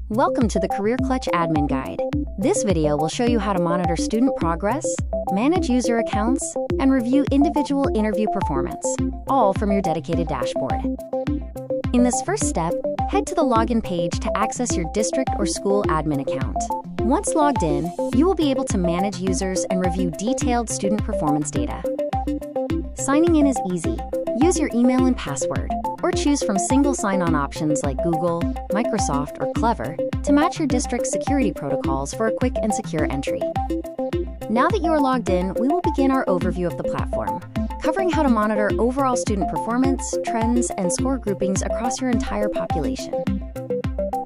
Welcome to the Career Clutch Admin Guide. This video will show you how to monitor student progress, manage user accounts, and review individual interview performance, all from your dedicated dashboard. In this first step, head to the login page to access your district or school admin account. Once logged in, you will be able to manage users and review detailed student performance data. Signing in is easy. Use your email and password, or choose from single sign-on options like Google, Microsoft, or Clever to match your district's security protocols for a quick and secure entry. Now that you are logged in, we will begin our overview of the platform, covering how to monitor overall student performance, trends, and score groupings across your entire population.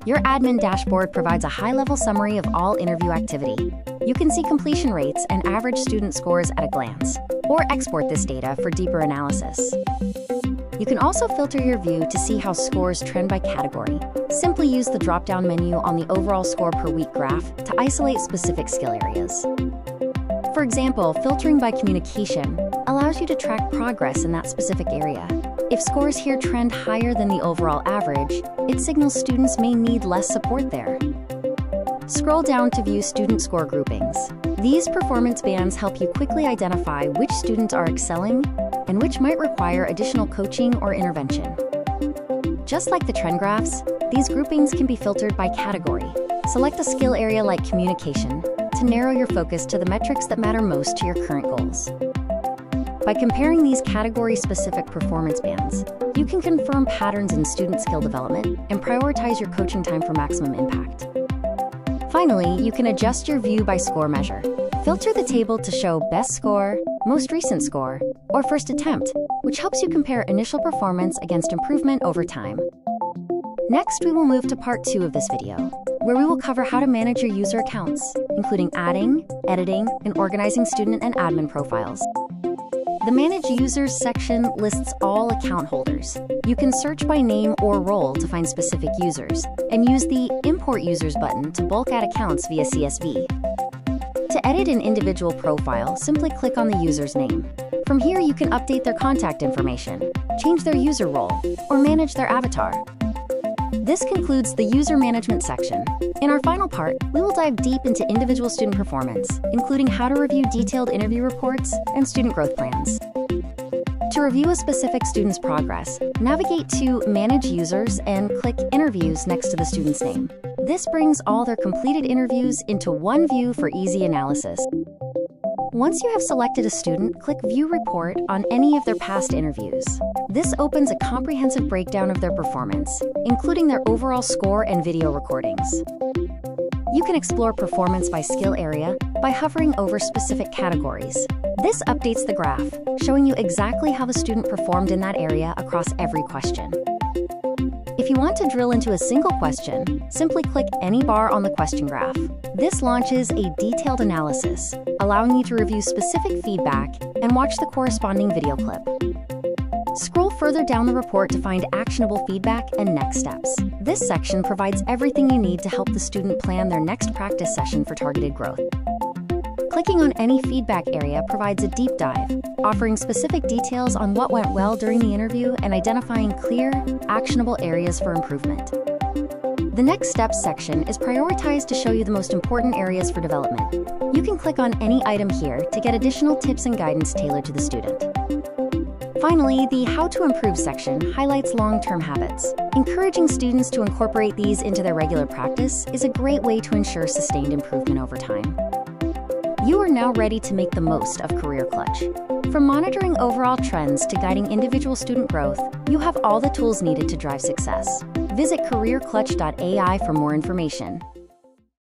Your admin dashboard provides a high-level summary of all interview activity. You can see completion rates and average student scores at a glance, or export this data for deeper analysis. You can also filter your view to see how scores trend by category. Simply use the drop-down menu on the overall score per week graph to isolate specific skill areas. For example, filtering by communication allows you to track progress in that specific area. If scores here trend higher than the overall average, it signals students may need less support there. Scroll down to view student score groupings. These performance bands help you quickly identify which students are excelling and which might require additional coaching or intervention. Just like the trend graphs, these groupings can be filtered by category. Select a skill area like communication to narrow your focus to the metrics that matter most to your current goals. By comparing these category-specific performance bands, you can confirm patterns in student skill development and prioritize your coaching time for maximum impact. Finally, you can adjust your view by score measure. Filter the table to show best score, most recent score, or first attempt, which helps you compare initial performance against improvement over time. Next, we will move to part 2 of this video, where we will cover how to manage your user accounts, including adding, editing, and organizing student and admin profiles. The Manage Users section lists all account holders. You can search by name or role to find specific users, and use the Import Users button to bulk add accounts via CSV. To edit an individual profile, simply click on the user's name. From here, you can update their contact information, change their user role, or manage their avatar. This concludes the User Management section. In our final part, we will dive deep into individual student performance, including how to review detailed interview reports and student growth plans. To review a specific student's progress, navigate to Manage Users and click Interviews next to the student's name. This brings all their completed interviews into one view for easy analysis. Once you have selected a student, click View Report on any of their past interviews. This opens a comprehensive breakdown of their performance, including their overall score and video recordings. You can explore performance by skill area by hovering over specific categories. This updates the graph, showing you exactly how the student performed in that area across every question. If you want to drill into a single question, simply click any bar on the question graph. This launches a detailed analysis, allowing you to review specific feedback and watch the corresponding video clip. Scroll further down the report to find actionable feedback and next steps. This section provides everything you need to help the student plan their next practice session for targeted growth. Clicking on any feedback area provides a deep dive, offering specific details on what went well during the interview and identifying clear, actionable areas for improvement. The Next Steps section is prioritized to show you the most important areas for development. You can click on any item here to get additional tips and guidance tailored to the student. Finally, the How to Improve section highlights long-term habits. Encouraging students to incorporate these into their regular practice is a great way to ensure sustained improvement over time. You are now ready to make the most of Career Clutch. From monitoring overall trends to guiding individual student growth, you have all the tools needed to drive success. Visit careerclutch.ai for more information.